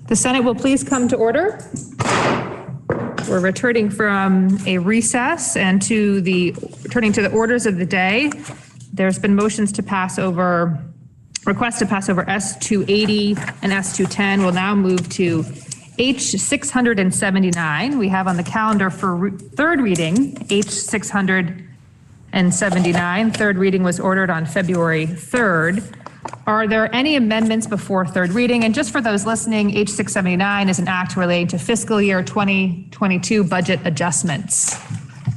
The Senate will please come to order. We're returning from a recess and returning to the orders of the day. There's been motions to pass over, requests to pass over S-280 and S-210. We'll now move to H-679. We have on the calendar for third reading, H-679. Third reading was ordered on February 3rd. Are there any amendments before third reading? And just for those listening, H-679 is an act relating to fiscal year 2022 budget adjustments.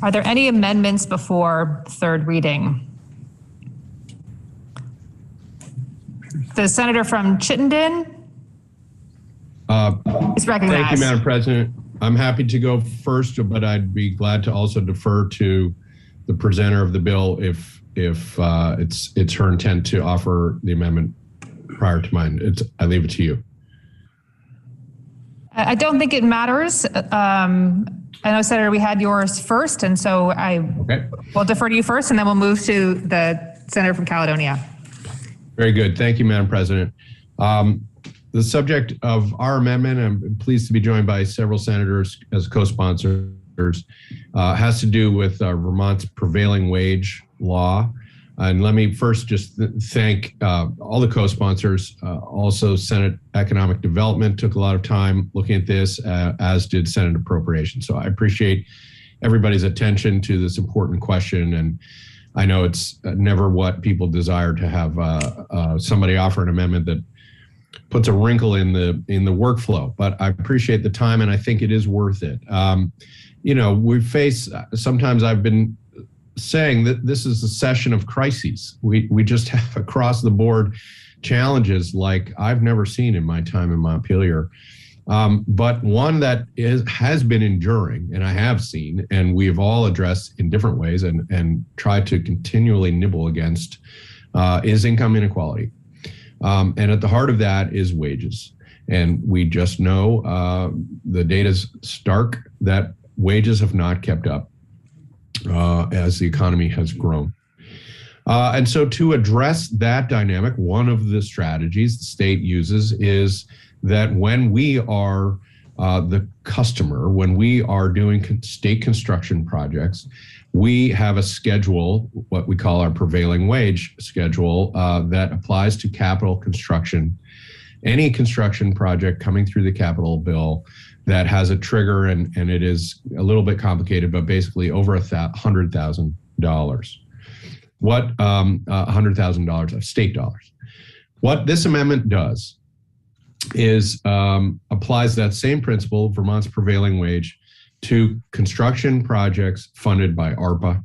Are there any amendments before third reading? The senator from Chittenden is recognized. Thank you, Madam President. I'm happy to go first, but I'd be glad to also defer to the presenter of the bill if it's her intent to offer the amendment prior to mine. I leave it to you. I don't think it matters. I know, Senator, we had yours first, and so will defer to you first, and then we'll move to the senator from Caledonia. Very good. Thank you, Madam President. The subject of our amendment, I'm pleased to be joined by several senators as co-sponsors, has to do with Vermont's prevailing wage law. And let me first just thank all the co-sponsors. Also, Senate Economic Development took a lot of time looking at this, as did Senate Appropriations. So I appreciate everybody's attention to this important question. And I know it's never what people desire to have somebody offer an amendment that puts a wrinkle in the workflow, but I appreciate the time and I think it is worth it. We face, sometimes I've been saying that this is a session of crises. We just have across the board challenges like I've never seen in my time in Montpelier. But one that has been enduring, and I have seen, and we've all addressed in different ways and tried to continually nibble against, is income inequality. And at the heart of that is wages. And we just know the data's stark that wages have not kept up as the economy has grown. And so to address that dynamic, one of the strategies the state uses is that when we are the customer, when we are doing state construction projects, we have a schedule, what we call our prevailing wage schedule, that applies to capital construction. Any construction project coming through the capital bill that has a trigger, and it is a little bit complicated, but basically over $100,000. What $100,000 of state dollars. What this amendment does is applies that same principle, Vermont's prevailing wage, to construction projects funded by ARPA,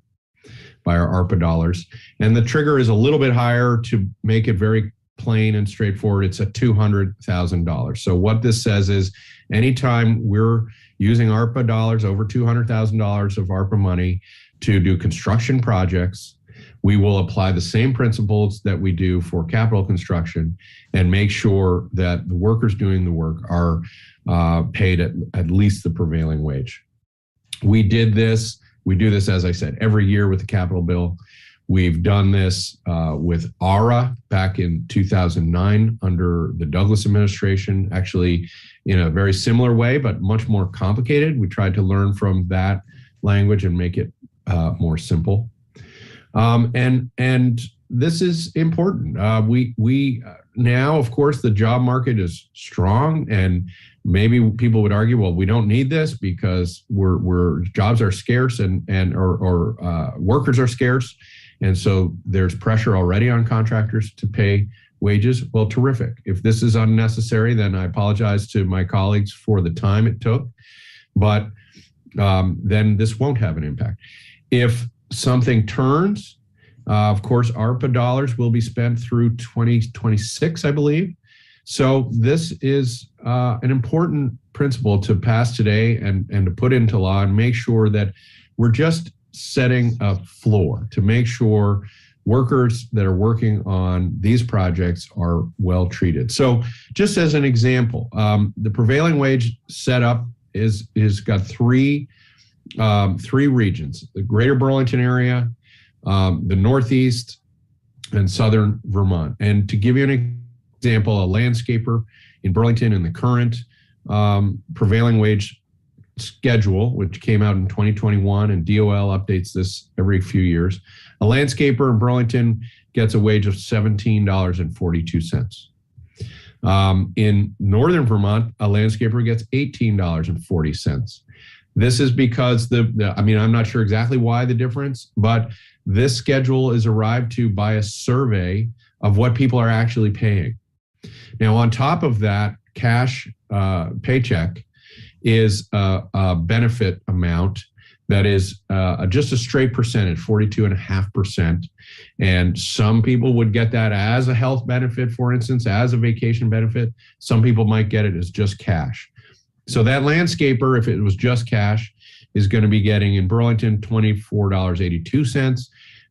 by our ARPA dollars. And the trigger is a little bit higher to make it very plain and straightforward. It's at $200,000. So what this says is anytime we're using ARPA dollars, over $200,000 of ARPA money to do construction projects, we will apply the same principles that we do for capital construction and make sure that the workers doing the work are paid at least the prevailing wage. We do this, as I said, every year with the capital bill. We've done this with ARA back in 2009 under the Douglas administration, actually in a very similar way, but much more complicated. We tried to learn from that language and make it more simple. And this is important. We now, of course, the job market is strong, and maybe people would argue, well, we don't need this because jobs are scarce and workers are scarce. And so there's pressure already on contractors to pay wages. Well, terrific. If this is unnecessary, then I apologize to my colleagues for the time it took, but then this won't have an impact. If something turns, of course, ARPA dollars will be spent through 2026, I believe. So this is an important principle to pass today and to put into law and make sure that we're just setting a floor to make sure workers that are working on these projects are well treated. So just as an example, the prevailing wage setup is got three regions: the greater Burlington area, the Northeast, and Southern Vermont. And to give you an example, a landscaper in Burlington in the current prevailing wage schedule, which came out in 2021, and DOL updates this every few years. A landscaper in Burlington gets a wage of $17.42. In northern Vermont, a landscaper gets $18.40. This is because I'm not sure exactly why the difference, but this schedule is arrived to by a survey of what people are actually paying. Now, on top of that, cash paycheck is a benefit amount that is just a straight percentage, 42.5%. And some people would get that as a health benefit, for instance, as a vacation benefit. Some people might get it as just cash. So that landscaper, if it was just cash, is going to be getting in Burlington $24.82,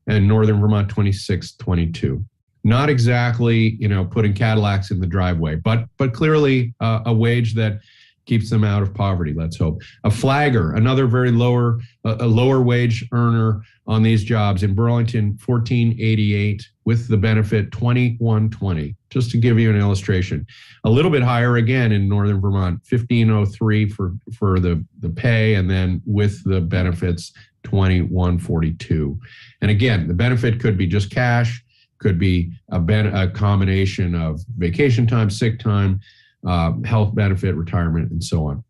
and Northern Vermont $26.22. Not exactly, putting Cadillacs in the driveway, but clearly a wage that keeps them out of poverty, let's hope. A flagger, another very lower wage earner on these jobs in Burlington, $14.88 with the benefit $21.20, just to give you an illustration. A little bit higher again in Northern Vermont, $15.03 for the pay, and then with the benefits, $21.42. And again, the benefit could be just cash, could be a combination of vacation time, sick time, health benefit, retirement, and so on.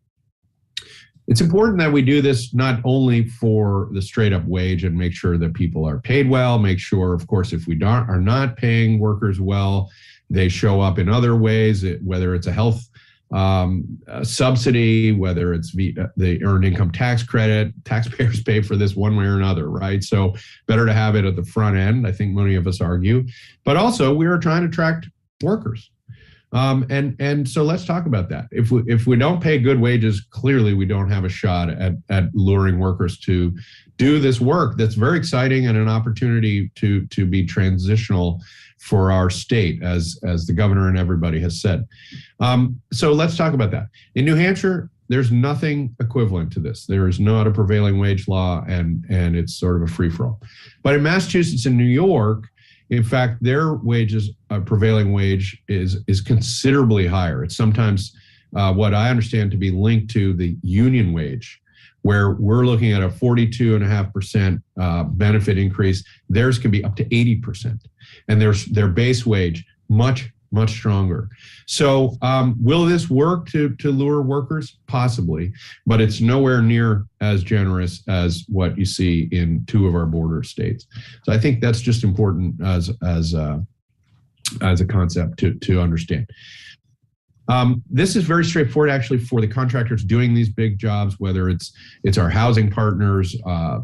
It's important that we do this not only for the straight up wage and make sure that people are paid well, make sure, of course, if we are not paying workers well, they show up in other ways, whether it's a health subsidy, whether it's the earned income tax credit. Taxpayers pay for this one way or another, right? So better to have it at the front end, I think many of us argue. But also, we are trying to attract workers. And so let's talk about that. If we don't pay good wages, clearly we don't have a shot at luring workers to do this work that's very exciting and an opportunity to be transitional for our state, as the governor and everybody has said. So let's talk about that. In New Hampshire, there's nothing equivalent to this. There is not a prevailing wage law, and it's sort of a free-for-all. But in Massachusetts and New York, in fact, their wages, prevailing wage is considerably higher. It's sometimes what I understand to be linked to the union wage, where we're looking at a 42.5% benefit increase. Theirs can be up to 80%, and their base wage much stronger. So will this work to lure workers? Possibly, but it's nowhere near as generous as what you see in two of our border states. So I think that's just important as a concept to understand. This is very straightforward, actually, for the contractors doing these big jobs, whether it's our housing partners,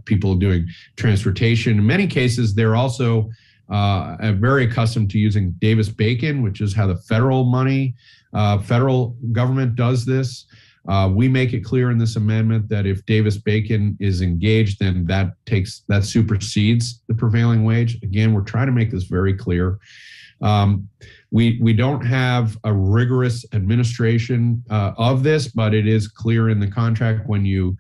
people doing transportation. In many cases, they're also very accustomed to using Davis-Bacon, which is how the federal government does this. We make it clear in this amendment that if Davis-Bacon is engaged, then that supersedes the prevailing wage. Again, we're trying to make this very clear. We don't have a rigorous administration of this, but it is clear in the contract when you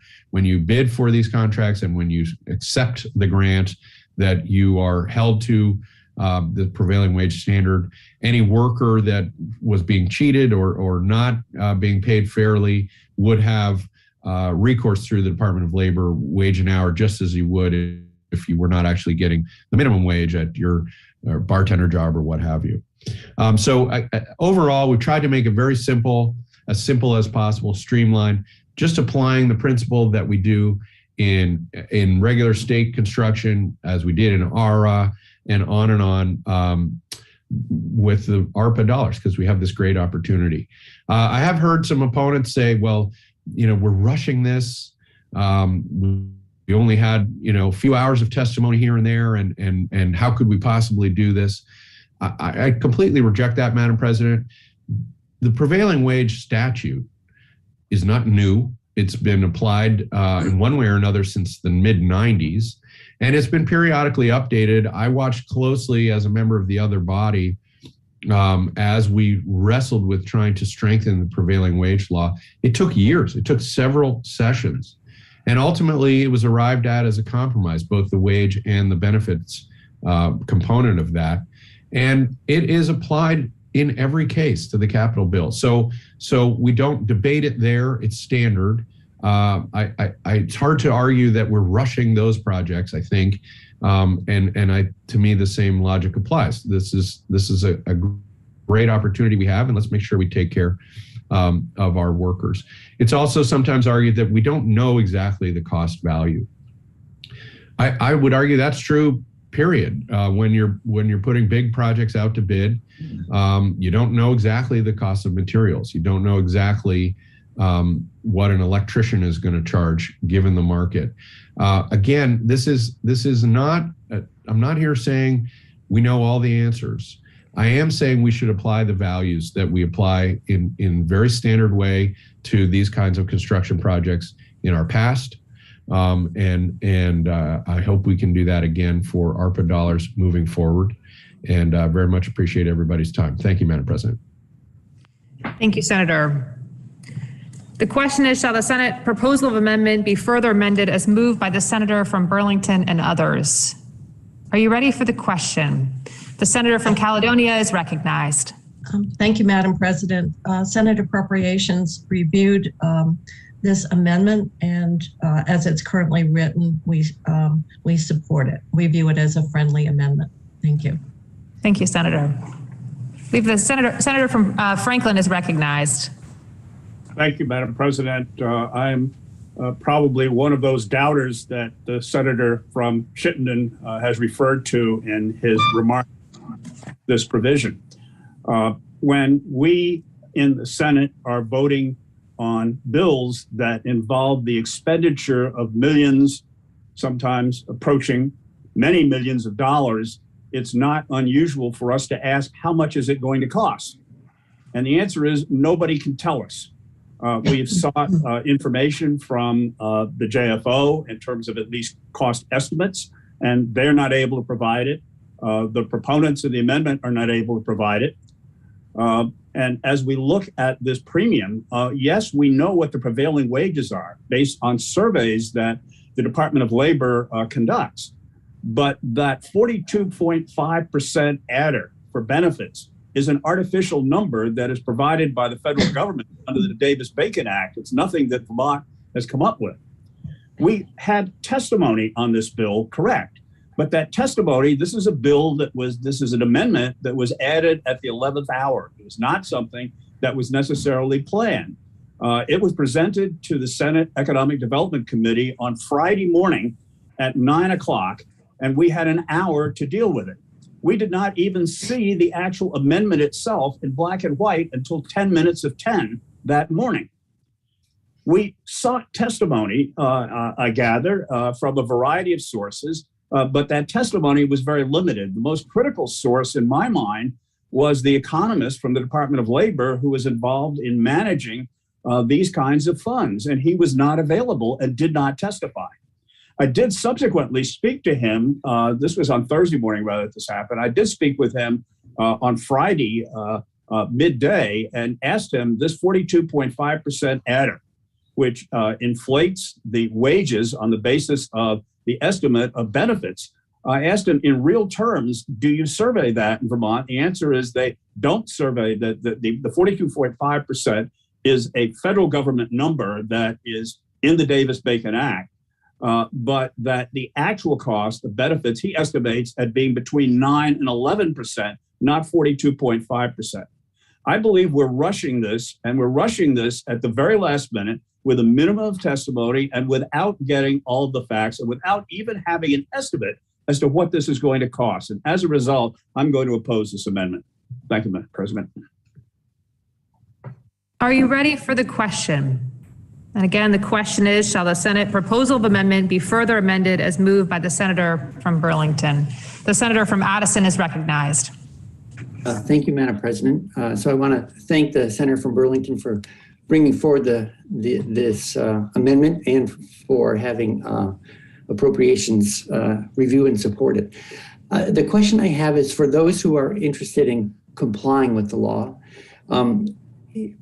bid for these contracts and when you accept the grant that you are held to the prevailing wage standard. Any worker that was being cheated or not being paid fairly would have recourse through the Department of Labor wage and hour, just as you would if you were not actually getting the minimum wage at your bartender job or what have you. So overall, we've tried to make it very simple as possible, streamlined, just applying the principle that we do in regular state construction, as we did in ARA, and on with the ARPA dollars, because we have this great opportunity. I have heard some opponents say, well, we're rushing this. We only had, a few hours of testimony here and there, and how could we possibly do this? I completely reject that, Madam President. The prevailing wage statute is not new. It's been applied in one way or another since the mid-90s, and it's been periodically updated. I watched closely as a member of the other body as we wrestled with trying to strengthen the prevailing wage law. It took years. It took several sessions, and ultimately it was arrived at as a compromise, both the wage and the benefits component of that. And it is applied in every case to the Capitol bill. So we don't debate it there. It's standard. It's hard to argue that we're rushing those projects, I think. To me, the same logic applies. This is a great opportunity we have, and let's make sure we take care of our workers. It's also sometimes argued that we don't know exactly the cost value. I would argue that's true, period. When you're putting big projects out to bid, you don't know exactly the cost of materials. You don't know exactly what an electrician is going to charge given the market. Again, this is not, I'm not here saying we know all the answers. I am saying we should apply the values that we apply in very standard way to these kinds of construction projects in our past. I hope we can do that again for ARPA dollars moving forward. And very much appreciate everybody's time. Thank you, Madam President. Thank you, Senator. The question is, shall the Senate proposal of amendment be further amended as moved by the senator from Burlington and others? Are you ready for the question? The senator from Caledonia is recognized. Thank you, Madam President. Senate Appropriations reviewed this amendment, and as it's currently written, we support it. We view it as a friendly amendment. Thank you. Thank you, Senator. We have the senator from Franklin is recognized. Thank you, Madam President. I'm probably one of those doubters that the senator from Chittenden has referred to in his remarks this provision. When we in the Senate are voting on bills that involve the expenditure of millions, sometimes approaching many millions of dollars, it's not unusual for us to ask, how much is it going to cost? And the answer is nobody can tell us. We've sought information from the JFO in terms of at least cost estimates, and they're not able to provide it. The proponents of the amendment are not able to provide it. And as we look at this premium, yes, we know what the prevailing wages are based on surveys that the Department of Labor conducts. But that 42.5% adder for benefits is an artificial number that is provided by the federal government under the Davis-Bacon Act. It's nothing that Vermont has come up with. We had testimony on this bill, correct. But that testimony, this is an amendment that was added at the 11th hour. It was not something that was necessarily planned. It was presented to the Senate Economic Development Committee on Friday morning at 9 o'clock, and we had an hour to deal with it. We did not even see the actual amendment itself in black and white until 10 minutes of 10 that morning. We sought testimony, I gather, from a variety of sources, but that testimony was very limited. The most critical source in my mind was the economist from the Department of Labor who was involved in managing these kinds of funds, and he was not available and did not testify. I did subsequently speak to him. This was on Thursday morning, rather, that this happened. I did speak with him on Friday midday and asked him this 42.5% adder, which inflates the wages on the basis of the estimate of benefits. I asked him in real terms, do you survey that in Vermont? The answer is they don't survey that. The 42.5% is a federal government number that is in the Davis-Bacon Act. But that the actual cost of benefits he estimates at being between 9 and 11%, not 42.5%. I believe we're rushing this, and we're rushing this at the very last minute with a minimum of testimony and without getting all of the facts and without even having an estimate as to what this is going to cost. And as a result, I'm going to oppose this amendment. Thank you, Madam President. Are you ready for the question? And again, the question is, shall the Senate proposal of amendment be further amended as moved by the senator from Burlington? The senator from Addison is recognized. Thank you, Madam President. So I want to thank the senator from Burlington for bringing forward this amendment and for having appropriations review and support it. The question I have is for those who are interested in complying with the law,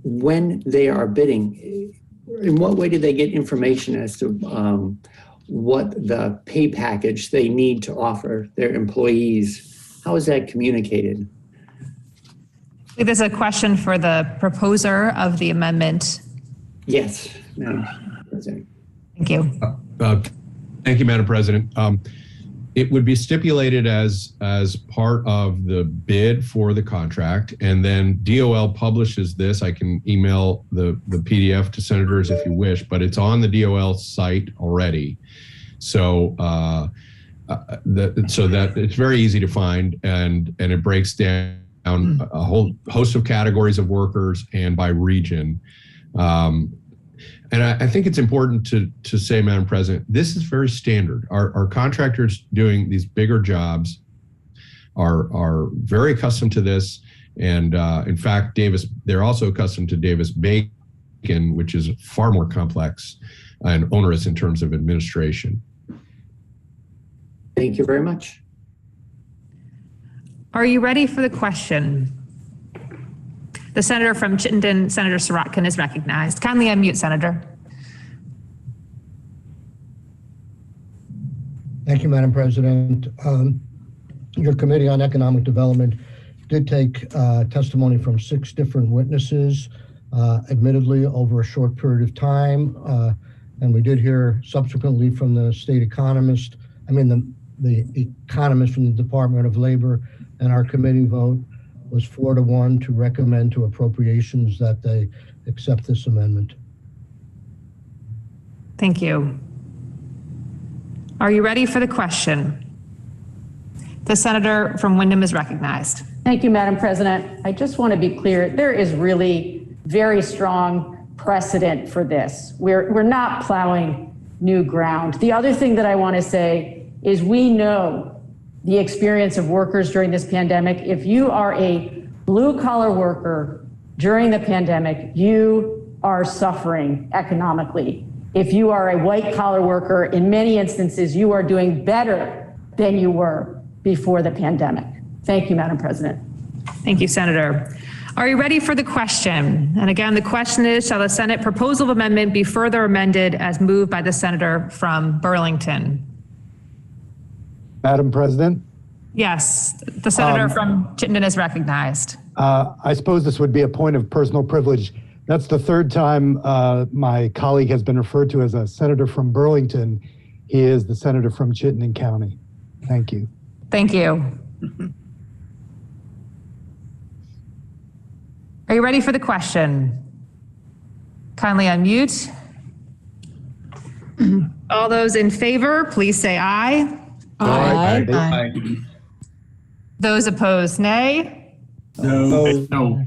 when they are bidding, in what way do they get information as to what the pay package they need to offer their employees? How is that communicated? There's a question for the proposer of the amendment. Yes, Madam President. Thank you. Thank you, Madam President. It would be stipulated as part of the bid for the contract, and then DOL publishes this. I can email the PDF to senators if you wish, but it's on the DOL site already. So so that it's very easy to find, and it breaks down a whole host of categories of workers and by region. And I think it's important to say, Madam President, this is very standard. Our contractors doing these bigger jobs are very accustomed to this. And in fact, they're also accustomed to Davis-Bacon, which is far more complex and onerous in terms of administration. Thank you very much. Are you ready for the question? The senator from Chittenden, Senator Sirotkin, is recognized. Kindly unmute, Senator. Thank you, Madam President. Your Committee on Economic Development did take testimony from 6 different witnesses, admittedly over a short period of time. And we did hear subsequently from the state economist, the economist from the Department of Labor, and our committee vote was 4-1 to recommend to Appropriations that they accept this amendment. Thank you. Are you ready for the question? The senator from Windham is recognized. Thank you, Madam President. I just want to be clear, there is really very strong precedent for this. We're not plowing new ground. The other thing that I want to say is we know the experience of workers during this pandemic. If you are a blue-collar worker during the pandemic, you are suffering economically. If you are a white-collar worker, in many instances, you are doing better than you were before the pandemic. Thank you, Madam President. Thank you, Senator. Are you ready for the question? And again, the question is, shall the Senate proposal of amendment be further amended as moved by the senator from Burlington? Madam President? Yes, the senator from Chittenden is recognized. I suppose this would be a point of personal privilege. That's the 3rd time my colleague has been referred to as a senator from Burlington. He is the senator from Chittenden County. Thank you. Thank you. Are you ready for the question? Kindly unmute. All those in favor, please say aye. Aye. Aye. Those opposed, nay. No.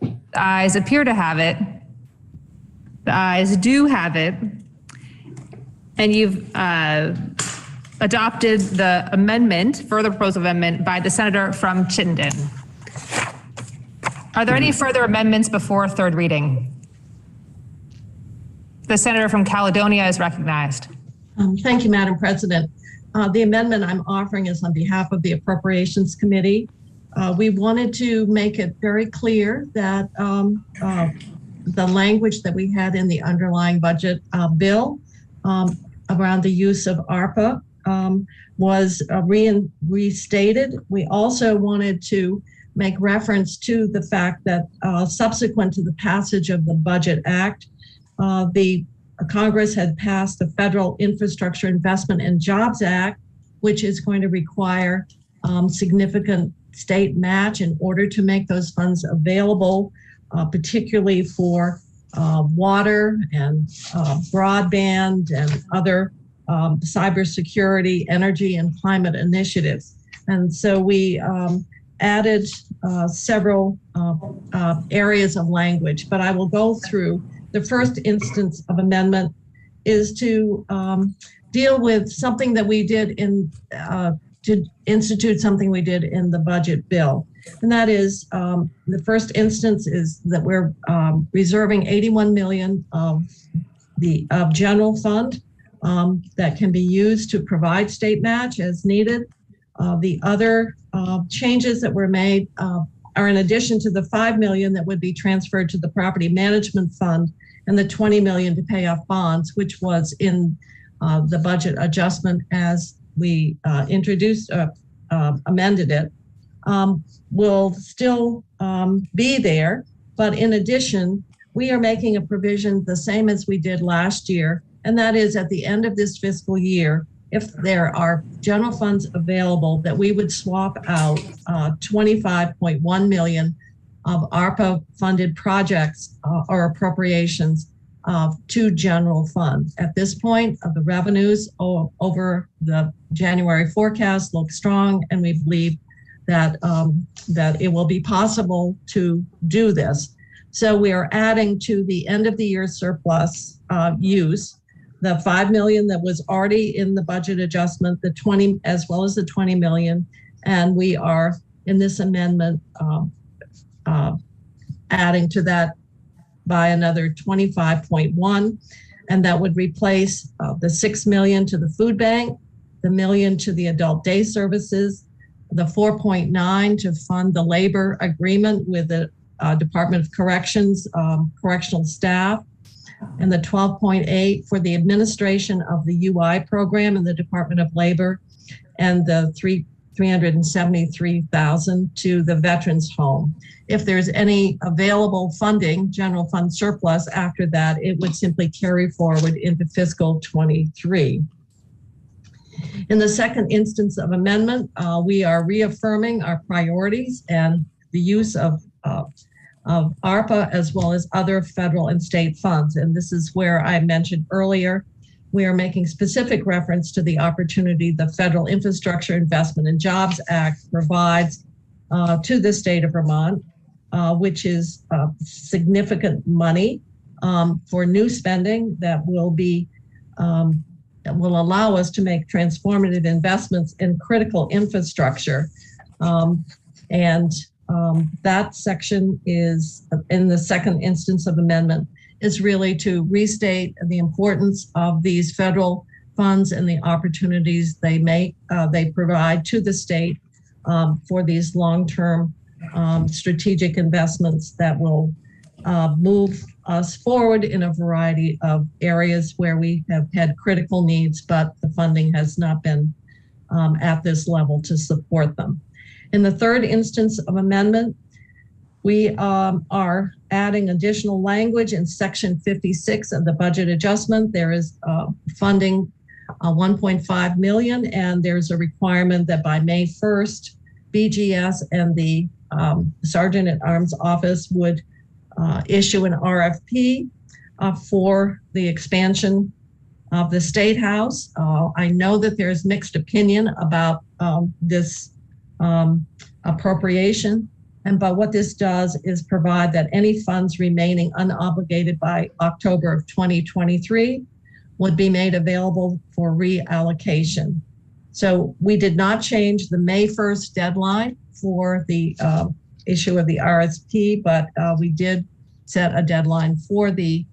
The ayes appear to have it. The ayes do have it. And you've adopted the amendment, further proposal amendment by the senator from Chittenden. Are there any further amendments before 3rd reading? The senator from Caledonia is recognized. Thank you, Madam President. The amendment I'm offering is on behalf of the Appropriations Committee. We wanted to make it very clear that the language that we had in the underlying budget bill around the use of ARPA was restated. We also wanted to make reference to the fact that subsequent to the passage of the Budget Act, the Congress had passed the Federal Infrastructure Investment and Jobs Act, which is going to require significant state match in order to make those funds available, particularly for water and broadband and other cybersecurity, energy, and climate initiatives. And so we added several areas of language, but I will go through. The first instance of amendment is to deal with something that we did to institute something we did in the budget bill. And that is, the first instance is that we're reserving 81 million of the general fund that can be used to provide state match as needed. The other changes that were made are in addition to the 5 million that would be transferred to the property management fund and the 20 million to pay off bonds, which was in the budget adjustment as we amended it. will still be there. But in addition, we are making a provision the same as we did last year, and that is at the end of this fiscal year, if there are general funds available, that we would swap out 25.1 million of ARPA funded projects or appropriations to general fund. At this point, the revenues over the January forecast look strong, and we believe that that it will be possible to do this. So we are adding to the end of the year surplus use the 5 million that was already in the budget adjustment, the 20 as well as the 20 million, and we are in this amendment adding to that by another 25.1, and that would replace the 6 million to the food bank, the million to the adult day services, the 4.9 to fund the labor agreement with the Department of Corrections, correctional staff, and the 12.8 for the administration of the UI program in the Department of Labor, and the 373,000 to the Veterans Home. If there's any available funding, general fund surplus after that, it would simply carry forward into fiscal 23. In the second instance of amendment, we are reaffirming our priorities and the use of ARPA as well as other federal and state funds. And this is where I mentioned earlier, we are making specific reference to the opportunity the Federal Infrastructure Investment and Jobs Act provides to the state of Vermont, which is significant money for new spending that will be that will allow us to make transformative investments in critical infrastructure. That section is in the second instance of amendment is really to restate the importance of these federal funds and the opportunities they provide to the state for these long-term strategic investments that will move us forward in a variety of areas where we have had critical needs, but the funding has not been at this level to support them. In the third instance of amendment, we are adding additional language in section 56 of the budget adjustment. There is funding 1.5 million, and there's a requirement that by May 1st, BGS and the Sergeant at Arms Office would issue an RFP for the expansion of the State House. I know that there's mixed opinion about this appropriation, but what this does is provide that any funds remaining unobligated by October of 2023 would be made available for reallocation. So we did not change the May 1st deadline for the issue of the RSP, but we did set a deadline for the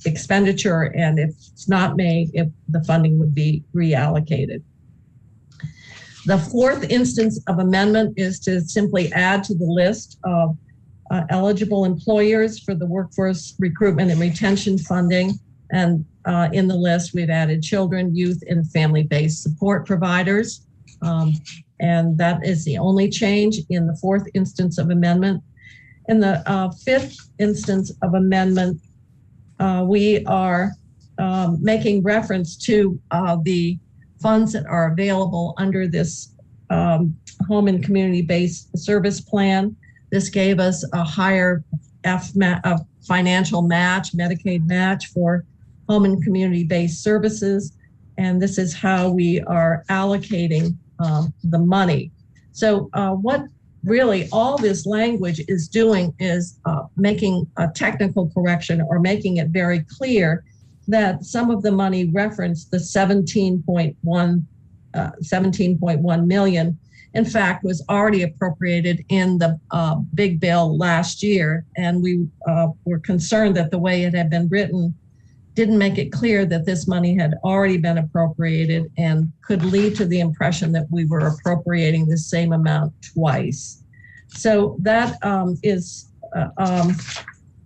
expenditure, and if it's not made, if the funding would be reallocated. The fourth instance of amendment is to simply add to the list of eligible employers for the workforce recruitment and retention funding. And in the list, we've added children, youth, and family-based support providers. And that is the only change in the fourth instance of amendment. In the fifth instance of amendment, we are making reference to the funds that are available under this home and community-based service plan. This gave us a higher financial match, Medicaid match for home and community-based services. And this is how we are allocating the money. So what really all this language is doing is making a technical correction or making it very clear that some of the money referenced, the 17.1 million, in fact, was already appropriated in the big bill last year. And we were concerned that the way it had been written didn't make it clear that this money had already been appropriated and could lead to the impression that we were appropriating the same amount twice. So that is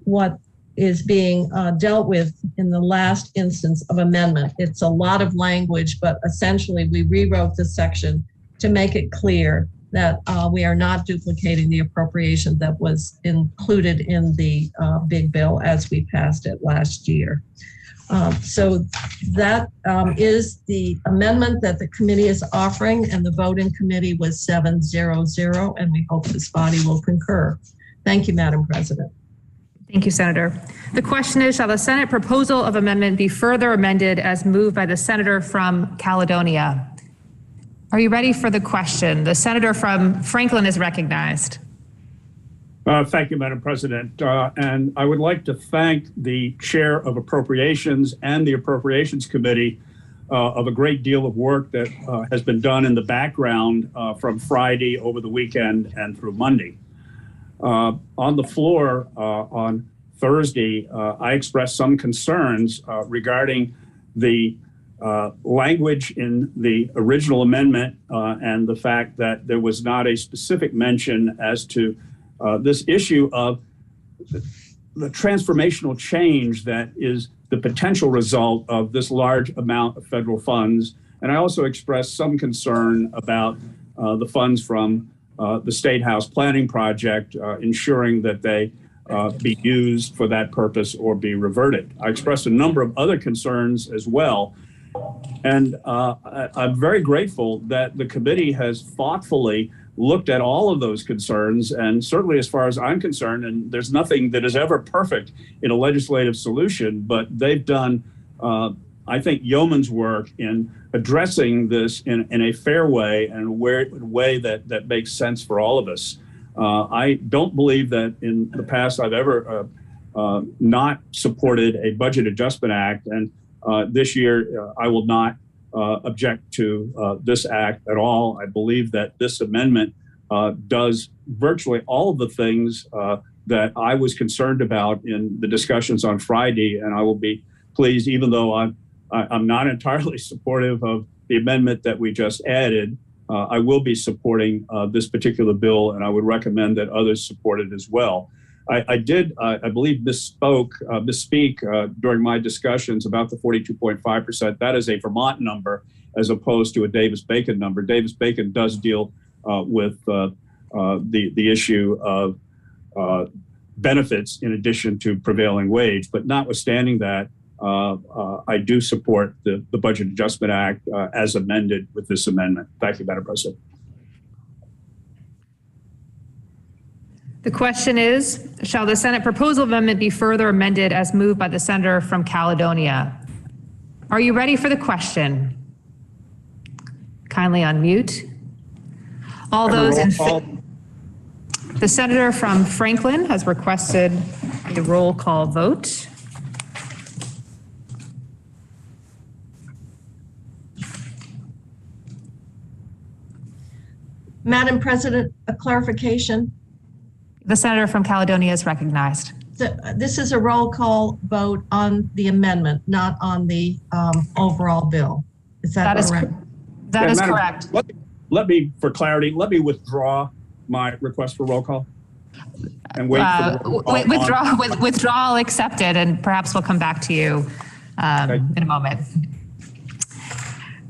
what is being dealt with in the last instance of amendment. It's a lot of language, but essentially we rewrote this section to make it clear that we are not duplicating the appropriation that was included in the big bill as we passed it last year. So that is the amendment that the committee is offering, and the vote in committee was 7-0-0, and we hope this body will concur. Thank you, Madam President. Thank you, Senator. The question is, shall the Senate proposal of amendment be further amended as moved by the senator from Caledonia? Are you ready for the question? The senator from Franklin is recognized. Thank you, Madam President. And I would like to thank the chair of Appropriations and the Appropriations Committee of a great deal of work that has been done in the background from Friday over the weekend and through Monday. On the floor on Thursday, I expressed some concerns regarding the language in the original amendment and the fact that there was not a specific mention as to this issue of the transformational change that is the potential result of this large amount of federal funds. And I also expressed some concern about the funds from the State House Planning Project, ensuring that they be used for that purpose or be reverted. I expressed a number of other concerns as well. And I'm very grateful that the committee has thoughtfully looked at all of those concerns. And certainly as far as I'm concerned, and there's nothing that is ever perfect in a legislative solution, but they've done, I think, yeoman's work in addressing this in a fair way and a way that makes sense for all of us. I don't believe that in the past I've ever not supported a budget adjustment act. And this year, I will not object to this act at all. I believe that this amendment does virtually all of the things that I was concerned about in the discussions on Friday, and I will be pleased, even though I'm not entirely supportive of the amendment that we just added. I will be supporting this particular bill, and I would recommend that others support it as well. I believe, misspeak during my discussions about the 42.5%. That is a Vermont number as opposed to a Davis-Bacon number. Davis-Bacon does deal with the issue of benefits in addition to prevailing wage. But notwithstanding that, I do support the Budget Adjustment Act as amended with this amendment. Thank you, Madam President. The question is, shall the Senate proposal amendment be further amended as moved by the senator from Caledonia? Are you ready for the question? Kindly unmute. All those in favor. The senator from Franklin has requested a roll call vote. Madam President, a clarification. The senator from Caledonia is recognized. This is a roll call vote on the amendment, not on the overall bill. Is that correct? That is correct. Let me, for clarity, let me withdraw my request for roll call and wait for the roll call. Withdrawal accepted, and perhaps we'll come back to you in a moment.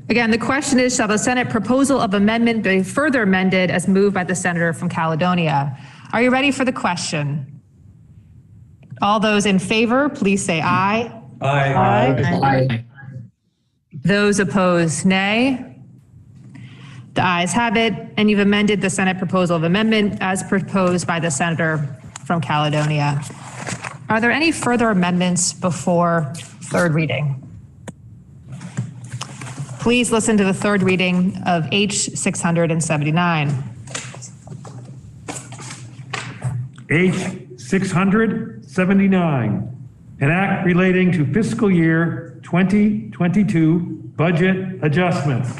Again, the question is, shall the Senate proposal of amendment be further amended as moved by the senator from Caledonia? Are you ready for the question? All those in favor, please say aye. Aye. Aye. Those opposed, nay. The ayes have it, and you've amended the Senate proposal of amendment as proposed by the senator from Caledonia. Are there any further amendments before third reading? Please listen to the third reading of H 679. H 679, an act relating to fiscal year 2022 budget adjustments.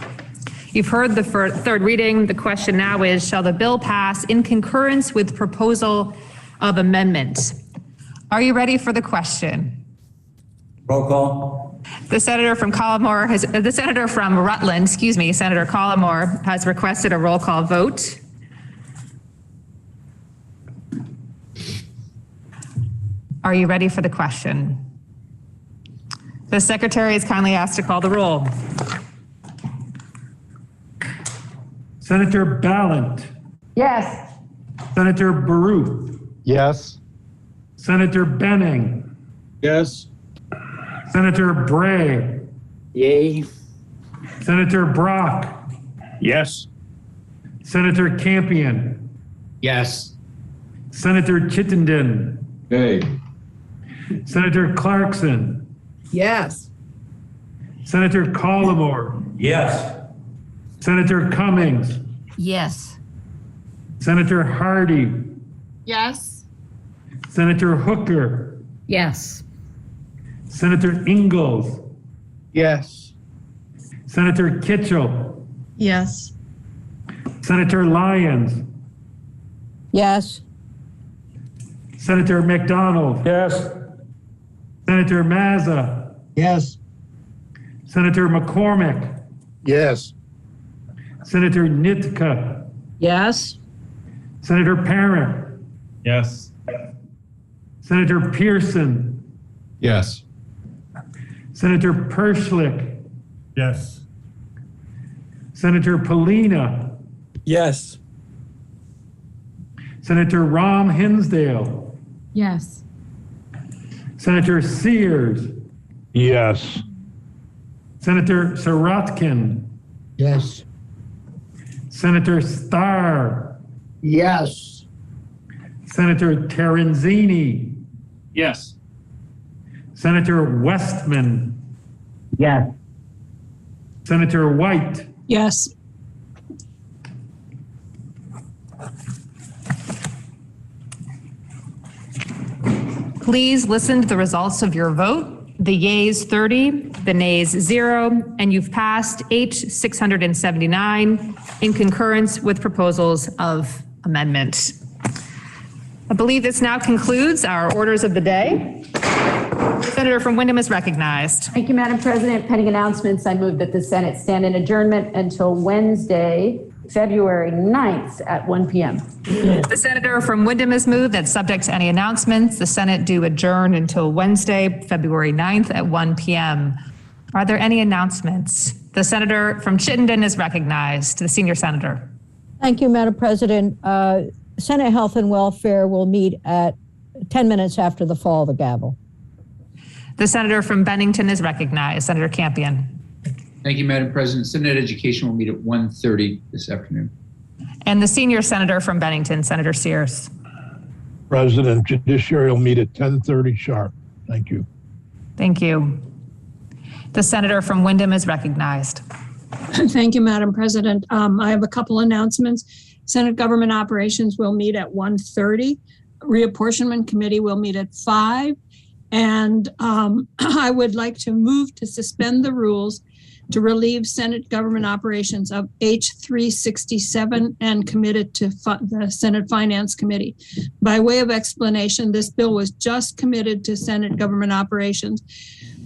You've heard the third reading. The question now is, shall the bill pass in concurrence with proposal of amendment? Are you ready for the question? Roll call. The senator from Rutland, Senator Collimore, has requested a roll call vote. Are you ready for the question? The secretary is kindly asked to call the roll. Senator Ballant, Yes. Senator Baruth, Yes. Senator Benning, Yes. Senator Bray, Yay. Senator Brock, Yes. Senator Campion, Yes. Senator Chittenden, Hey. Senator Clarkson, Yes. Senator Collimore, Yes. Senator Cummings, Yes. Senator Hardy, Yes. Senator Hooker, Yes. Senator Ingalls, Yes. Senator Kitchell, Yes. Senator Lyons, Yes. Senator McDonald. Yes. Senator Mazza, Yes. Senator McCormick, Yes. Senator Nitka, Yes. Senator Parent, Yes. Senator Pearson, Yes. Senator Perschlick, Yes. Senator Polina, Yes. Senator Rom Hinsdale, Yes. Senator Sears, Yes. Senator Sirotkin, Yes. Senator Starr, Yes. Senator Terenzini, Yes. Senator Westman, Yes. Senator White, Yes. Please listen to the results of your vote. The yeas 30, the nays 0, and you've passed H 679 in concurrence with proposals of amendment. I believe this now concludes our orders of the day. The Senator from Wyndham is recognized. Thank you, Madam President. Pending announcements, I move that the Senate stand in adjournment until Wednesday, February 9th at 1 p.m. The Senator from Wyndham has moved that subject to any announcements, the Senate do adjourn until Wednesday, February 9th at 1 p.m. Are there any announcements? The Senator from Chittenden is recognized. The senior senator. Thank you, Madam President. Senate Health and Welfare will meet at 10 minutes after the fall of the gavel. The Senator from Bennington is recognized. Senator Campion. Thank you, Madam President. Senate Education will meet at 1:30 this afternoon. And the senior senator from Bennington, Senator Sears. President, Judiciary will meet at 10:30 sharp. Thank you. Thank you. The Senator from Wyndham is recognized. Thank you, Madam President. I have a couple announcements. Senate Government Operations will meet at 1:30. Reapportionment Committee will meet at 5. And I would like to move to suspend the rules to relieve Senate Government Operations of H367 and commit it to the Senate Finance Committee. By way of explanation, this bill was just committed to Senate Government Operations,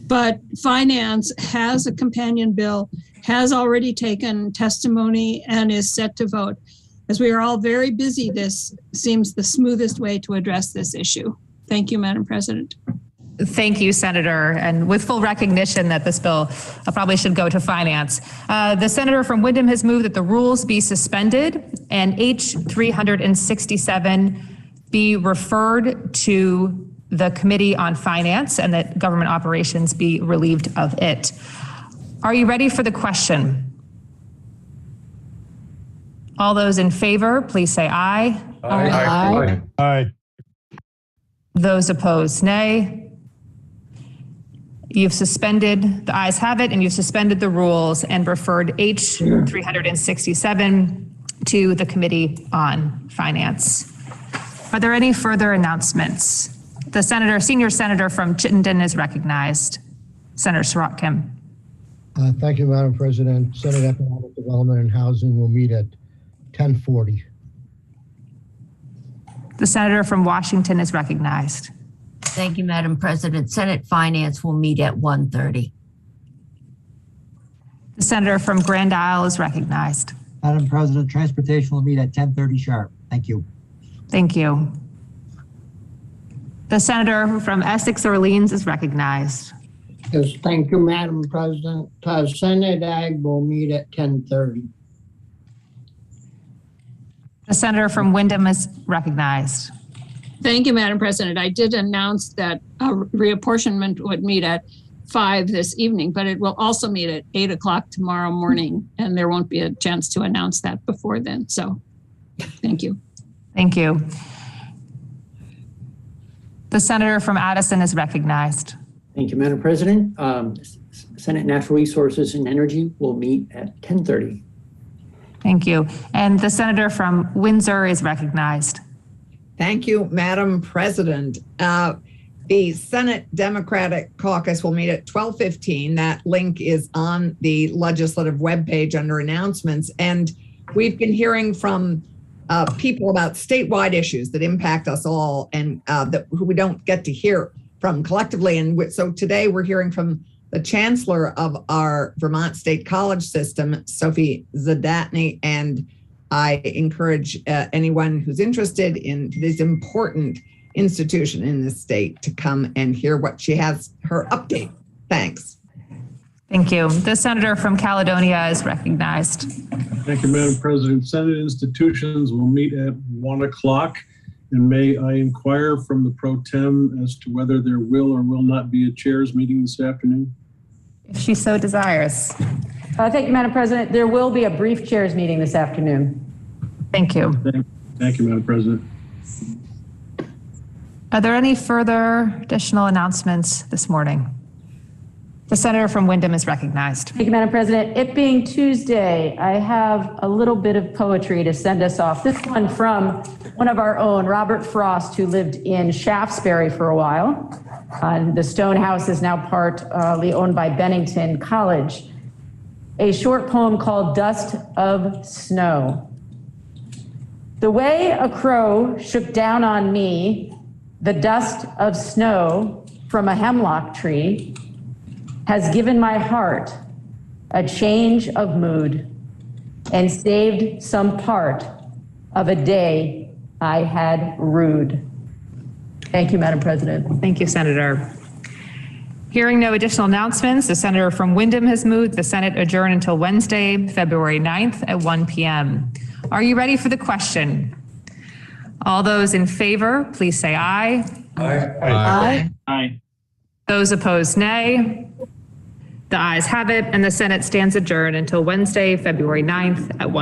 but Finance has a companion bill, has already taken testimony, and is set to vote. As we are all very busy, this seems the smoothest way to address this issue. Thank you, Madam President. Thank you, Senator. And with full recognition that this bill probably should go to Finance, the Senator from Wyndham has moved that the rules be suspended and H 367 be referred to the Committee on Finance and that Government Operations be relieved of it. Are you ready for the question? All those in favor, please say aye. Aye. Aye. Aye. Those opposed, nay. You've suspended, the ayes have it, and you've suspended the rules and referred H 367 to the Committee on Finance. Are there any further announcements? The senior senator from Chittenden is recognized. Senator Sirotkin. Thank you, Madam President. Senate Economic Development and Housing will meet at 10:40. The senator from Washington is recognized. Thank you, Madam President. Senate Finance will meet at 1:30. The senator from Grand Isle is recognized. Madam President, Transportation will meet at 10:30 sharp. Thank you. Thank you. The senator from Essex Orleans is recognized. Yes, thank you, Madam President. Senate Ag will meet at 10:30. The senator from Wyndham is recognized. Thank you, Madam President. I did announce that reapportionment would meet at 5 this evening, but it will also meet at 8 o'clock tomorrow morning, and there won't be a chance to announce that before then. So thank you. Thank you. The senator from Addison is recognized. Thank you, Madam President. Senate Natural Resources and Energy will meet at 10:30. Thank you. And the senator from Windsor is recognized. Thank you, Madam President. The Senate Democratic Caucus will meet at 12:15. That link is on the legislative webpage under announcements. And we've been hearing from people about statewide issues that impact us all and who we don't get to hear from collectively. And so today we're hearing from the chancellor of our Vermont State College system, Sophie Zadatny, and I encourage anyone who's interested in this important institution in this state to come and hear what she has, her update. Thanks. Thank you. The senator from Caledonia is recognized. Thank you, Madam President. Senate institutions will meet at 1 o'clock. And may I inquire from the pro tem as to whether there will or will not be a chairs meeting this afternoon? If she so desires. Thank you, Madam President. There will be a brief chairs meeting this afternoon. Thank you. Thank you, Madam President. Are there any further additional announcements this morning? The senator from Wyndham is recognized. Thank you, Madam President. It being Tuesday, I have a little bit of poetry to send us off. This one from one of our own, Robert Frost, who lived in Shaftesbury for a while. The stone house is now partly owned by Bennington College. A short poem called Dust of Snow. The way a crow shook down on me the dust of snow from a hemlock tree has given my heart a change of mood and saved some part of a day I had rued. Thank you, Madam President. Thank you, Senator. Hearing no additional announcements, the senator from Wyndham has moved the Senate adjourn until Wednesday, February 9th at 1 p.m. Are you ready for the question? All those in favor, please say aye. Aye. Aye. Aye. Those opposed, nay. The ayes have it, and the Senate stands adjourned until Wednesday, February 9th at 1